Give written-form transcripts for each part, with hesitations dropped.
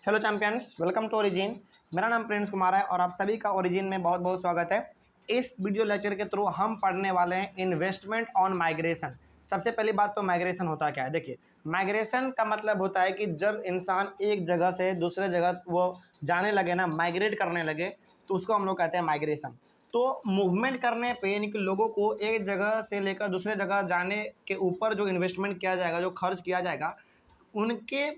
Hello champions, welcome to Origin. मेरा नाम Prince Kumar है और आप सभी का ओरिजिन में बहुत बहुत स्वागत है। इस वीडियो लेक्चर के थ्रू हम पढ़ने वाले हैं इन्वेस्टमेंट ऑन माइग्रेशन। सबसे पहली बात तो माइग्रेशन होता क्या है। देखिए, माइग्रेशन का मतलब होता है कि जब इंसान एक जगह से दूसरे जगह वो जाने लगे ना, माइग्रेट करने लगे, तो उसको हम लोग कहते हैं माइग्रेशन। तो मूवमेंट करने पे यानी कि लोगों को एक जगह से लेकर दूसरे जगह जाने के ऊपर जो इन्वेस्टमेंट किया जाएगा, जो खर्च किया जाएगा, उनके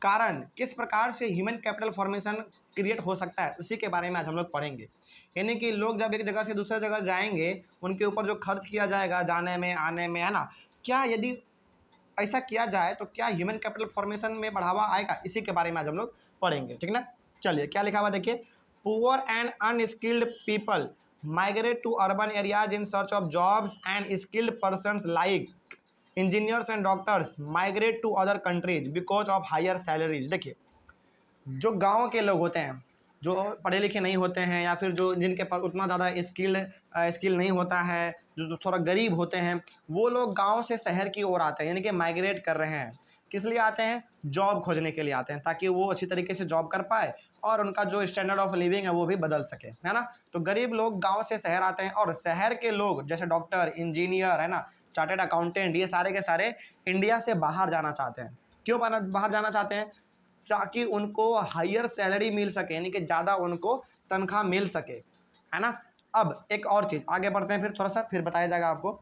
कारण किस प्रकार से ह्यूमन कैपिटल फॉर्मेशन क्रिएट हो सकता है, उसी के बारे में आज हम लोग पढ़ेंगे। यानी कि लोग जब एक जगह से दूसरे जगह जाएंगे, उनके ऊपर जो खर्च किया जाएगा जाने में आने में, है ना, क्या यदि ऐसा किया जाए तो क्या ह्यूमन कैपिटल फॉर्मेशन में बढ़ावा आएगा, इसी के बारे में आज हम लोग पढ़ेंगे। ठीक ना, चलिए क्या लिखा हुआ देखिए। Poor and unskilled people migrate to urban areas in search of jobs and skilled persons like engineers and doctors migrate to other countries because of higher salaries. देखिए, जो गांव के लोग होते हैं, जो पढ़े लिखे नहीं होते हैं, या फिर जो जिनके पास उतना ज़्यादा स्किल नहीं होता है, जो थोड़ा गरीब होते हैं, वो लोग गांव से शहर की ओर आते हैं, यानी कि माइग्रेट कर रहे हैं। किस लिए आते हैं? जॉब खोजने के लिए आते हैं, ताकि वो अच्छी तरीके से जॉब कर पाए और उनका जो स्टैंडर्ड ऑफ लिविंग है वो भी बदल सके, है ना। तो गरीब लोग गांव से शहर आते हैं, और शहर के लोग जैसे डॉक्टर, इंजीनियर, है ना, चार्टेड अकाउंटेंट, ये सारे के सारे इंडिया से बाहर जाना चाहते हैं। क्यों बाहर जाना चाहते हैं? ताकि उनको हायर सैलरी मिल सके, यानी कि ज़्यादा उनको तनख्वाह मिल सके, है ना। अब एक और चीज़, आगे बढ़ते हैं, फिर थोड़ा सा फिर बताया जाएगा आपको।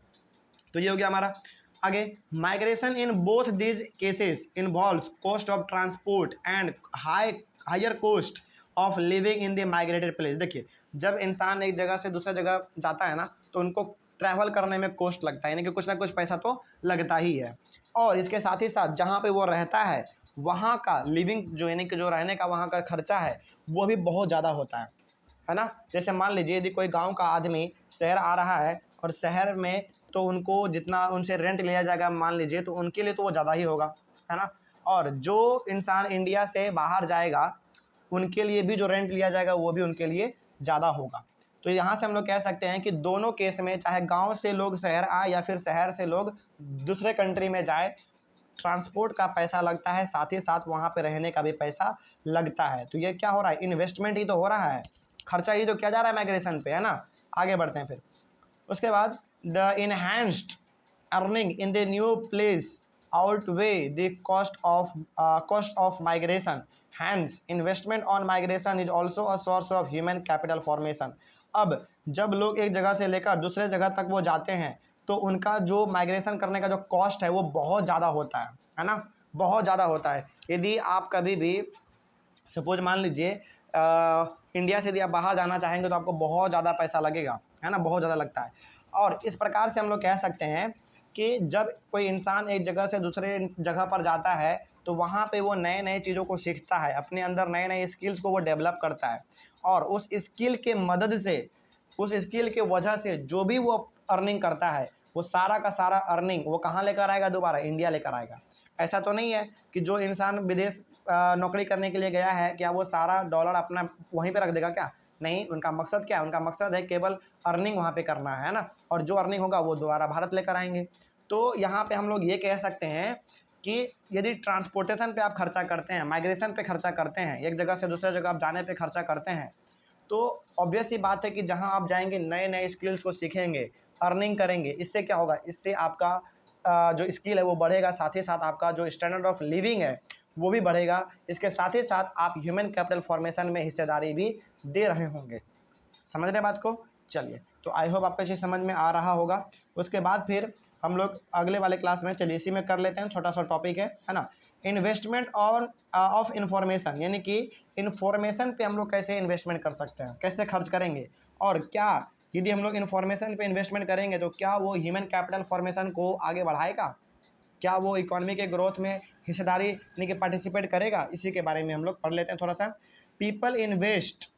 तो ये हो गया हमारा आगे। Migration in both these cases involves cost of transport and higher cost of living in the migrated place. देखिए, जब इंसान एक जगह से दूसरी जगह जाता है ना, तो उनको ट्रैवल करने में कॉस्ट लगता है, यानी कि कुछ ना कुछ पैसा तो लगता ही है। और इसके साथ ही साथ जहाँ पे वो रहता है, वहाँ का लिविंग जो, यानी कि जो रहने का वहाँ का खर्चा है, वो भी बहुत ज़्यादा होता है ना। जैसे मान लीजिए, यदि कोई गांव का आदमी शहर आ रहा है, और शहर में तो उनको जितना उनसे रेंट लिया जाएगा, मान लीजिए, तो उनके लिए तो वो ज़्यादा ही होगा, है ना। और जो इंसान इंडिया से बाहर जाएगा, उनके लिए भी जो रेंट लिया जाएगा वो भी उनके लिए ज़्यादा होगा। तो यहाँ से हम लोग कह सकते हैं कि दोनों केस में, चाहे गांव से लोग शहर आए या फिर शहर से लोग दूसरे कंट्री में जाए, ट्रांसपोर्ट का पैसा लगता है, साथ ही साथ वहाँ पे रहने का भी पैसा लगता है। तो ये क्या हो रहा है? इन्वेस्टमेंट ही तो हो रहा है, खर्चा ही तो किया जा रहा है माइग्रेशन पे, है ना। आगे बढ़ते हैं फिर। उसके बाद the enhanced earning in the new place outweigh the cost of migration. Hence, investment on migration is also a source of human capital formation. अब जब लोग एक जगह से लेकर दूसरे जगह तक वो जाते हैं, तो उनका जो माइग्रेशन करने का जो कॉस्ट है वो बहुत ज़्यादा होता है ना, बहुत ज़्यादा होता है। यदि आप कभी भी सपोज मान लीजिए इंडिया से यदि आप बाहर जाना चाहेंगे, तो आपको बहुत ज़्यादा पैसा लगेगा, है ना, बहुत ज़्यादा लगता है। और इस प्रकार से हम लोग कह सकते हैं कि जब कोई इंसान एक जगह से दूसरे जगह पर जाता है, तो वहाँ पे वो नए नए चीज़ों को सीखता है, अपने अंदर नए नए स्किल्स को वो डेवलप करता है, और उस स्किल के मदद से, उस स्किल के वजह से जो भी वो अर्निंग करता है, वो सारा का सारा अर्निंग वो कहाँ लेकर आएगा? दोबारा इंडिया लेकर आएगा। ऐसा तो नहीं है कि जो इंसान विदेश नौकरी करने के लिए गया है, क्या वो सारा डॉलर अपना वहीं पे रख देगा? क्या नहीं, उनका मकसद क्या है? उनका मकसद है केवल अर्निंग वहाँ पे करना है ना, और जो अर्निंग होगा वो दोबारा भारत लेकर आएंगे। तो यहाँ पे हम लोग ये कह सकते हैं कि यदि ट्रांसपोर्टेशन पे आप खर्चा करते हैं, माइग्रेशन पे खर्चा करते हैं, एक जगह से दूसरे जगह आप जाने पे खर्चा करते हैं, तो ऑब्वियस ही बात है कि जहाँ आप जाएंगे नए नए स्किल्स को सीखेंगे, अर्निंग करेंगे, इससे क्या होगा? इससे आपका जो स्किल है वो बढ़ेगा, साथ ही साथ आपका जो स्टैंडर्ड ऑफ लिविंग है वो भी बढ़ेगा। इसके साथ ही साथ आप ह्यूमन कैपिटल फॉर्मेशन में हिस्सेदारी भी दे रहे होंगे। समझ रहे बात को? चलिए, तो आई होप आपको चीज़ समझ में आ रहा होगा। उसके बाद फिर हम लोग अगले वाले क्लास में, चलिए इसी में कर लेते हैं, छोटा सा टॉपिक है ना, इन्वेस्टमेंट ऑन ऑफ इंफॉर्मेशन, यानी कि इंफॉर्मेशन पे हम लोग कैसे इन्वेस्टमेंट कर सकते हैं, कैसे खर्च करेंगे, और क्या यदि हम लोग इन्फॉर्मेशन पे इन्वेस्टमेंट करेंगे तो क्या वो ह्यूमन कैपिटल फॉर्मेशन को आगे बढ़ाएगा, क्या वो इकोनॉमी के ग्रोथ में हिस्सेदारी यानी कि पार्टिसिपेट करेगा, इसी के बारे में हम लोग पढ़ लेते हैं थोड़ा सा। People invest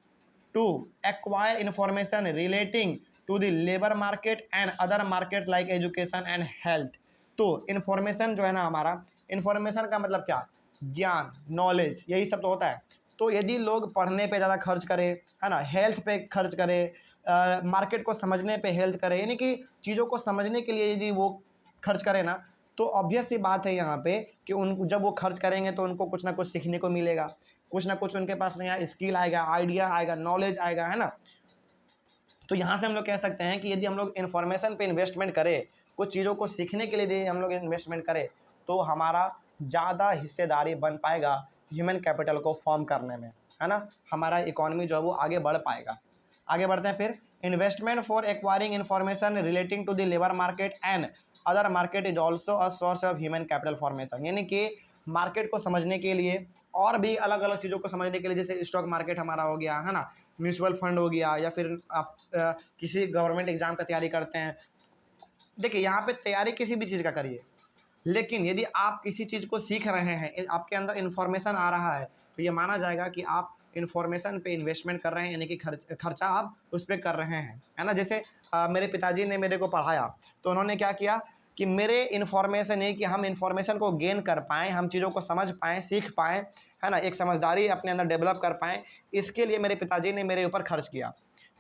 to acquire information relating to the labour market and other markets like education and health. तो इन्फॉर्मेशन जो है ना, हमारा इन्फॉर्मेशन का मतलब क्या? ज्ञान, नॉलेज, यही सब तो होता है। तो यदि लोग पढ़ने पे ज़्यादा खर्च करें, है ना, हेल्थ पे खर्च करें, मार्केट को समझने पे हेल्थ करें, यानी कि चीज़ों को समझने के लिए यदि वो खर्च करें ना, तो ऑब्वियस सी बात है यहाँ पे कि उन जब वो खर्च करेंगे तो उनको कुछ ना कुछ सीखने को मिलेगा, कुछ ना कुछ उनके पास नया स्किल आएगा, आइडिया आएगा, नॉलेज आएगा, है ना। तो यहाँ से हम लोग कह सकते हैं कि यदि हम लोग इन्फॉर्मेशन पे इन्वेस्टमेंट करें, कुछ चीज़ों को सीखने के लिए यदि हम लोग इन्वेस्टमेंट करें, तो हमारा ज़्यादा हिस्सेदारी बन पाएगा ह्यूमन कैपिटल को फॉर्म करने में, है ना। हमारा इकोनॉमी जो है वो आगे बढ़ पाएगा। आगे बढ़ते हैं फिर, investment for acquiring information relating to the labour market and other market is also a source of human capital formation. यानी कि मार्केट को समझने के लिए और भी अलग अलग चीज़ों को समझने के लिए, जैसे स्टॉक मार्केट हमारा हो गया, है ना, म्यूचुअल फंड हो गया, या फिर आप किसी गवर्नमेंट एग्जाम का तैयारी करते हैं। देखिए यहाँ पे तैयारी किसी भी चीज़ का करिए, लेकिन यदि आप किसी चीज़ को सीख रहे हैं, आपके अंदर इन्फॉर्मेशन आ रहा है, तो ये माना जाएगा कि आप इन्फॉर्मेशन पे इन्वेस्टमेंट कर रहे हैं, यानी कि खर्चा आप उस पर कर रहे हैं, है ना। जैसे मेरे पिताजी ने मेरे को पढ़ाया, तो उन्होंने क्या किया कि मेरे इन्फॉर्मेशन है कि हम इन्फॉर्मेशन को गेन कर पाएँ, हम चीज़ों को समझ पाएँ, सीख पाएँ, है ना, एक समझदारी अपने अंदर डेवलप कर पाएँ, इसके लिए मेरे पिताजी ने मेरे ऊपर खर्च किया।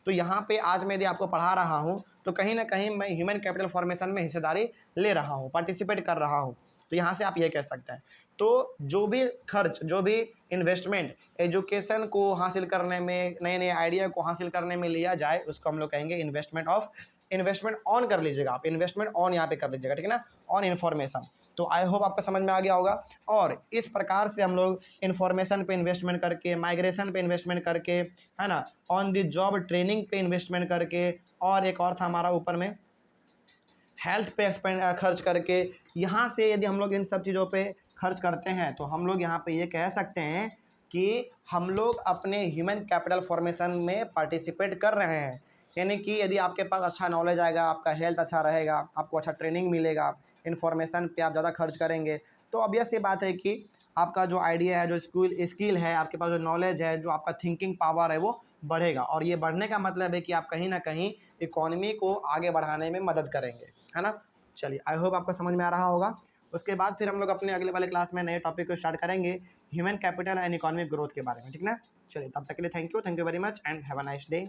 तो यहाँ पे आज मैं यदि आपको पढ़ा रहा हूँ, तो कहीं ना कहीं मैं ह्यूमन कैपिटल फॉर्मेशन में हिस्सेदारी ले रहा हूँ, पार्टिसिपेट कर रहा हूँ। तो यहाँ से आप ये कह सकते हैं। तो जो भी खर्च, जो भी इन्वेस्टमेंट एजुकेशन को हासिल करने में, नए नए आइडिया को हासिल करने में लिया जाए, उसको हम लोग कहेंगे इन्वेस्टमेंट ऑन कर लीजिएगा आप, इन्वेस्टमेंट ऑन यहाँ पे कर लीजिएगा, ठीक है ना, ऑन इन्फॉर्मेशन। तो आई होप आपको समझ में आ गया होगा। और इस प्रकार से हम लोग इन्फॉर्मेशन पे इन्वेस्टमेंट करके, माइग्रेशन पे इन्वेस्टमेंट करके, है ना, ऑन द जॉब ट्रेनिंग पे इन्वेस्टमेंट करके, और एक और था हमारा ऊपर में हेल्थ पे खर्च करके, यहाँ से यदि हम लोग इन सब चीज़ों पे खर्च करते हैं, तो हम लोग यहाँ पे ये कह सकते हैं कि हम लोग अपने ह्यूमन कैपिटल फॉर्मेशन में पार्टिसिपेट कर रहे हैं। यानी कि यदि आपके पास अच्छा नॉलेज आएगा, आपका हेल्थ अच्छा रहेगा, आपको अच्छा ट्रेनिंग मिलेगा, इन्फॉर्मेशन पे आप ज़्यादा खर्च करेंगे, तो ऑब्वियस ये बात है कि आपका जो आइडिया है, जो स्किल है, आपके पास जो नॉलेज है, जो आपका थिंकिंग पावर है, वो बढ़ेगा। और ये बढ़ने का मतलब है कि आप कहीं ना कहीं इकोनॉमी को आगे बढ़ाने में मदद करेंगे, है ना। चलिए, आई होप आपको समझ में आ रहा होगा। उसके बाद फिर हम लोग अपने अगले वाले क्लास में नए टॉपिक को स्टार्ट करेंगे, human capital and economic growth के बारे में, ठीक ना। चलिए, तब तक के लिए thank you very much and have a nice day.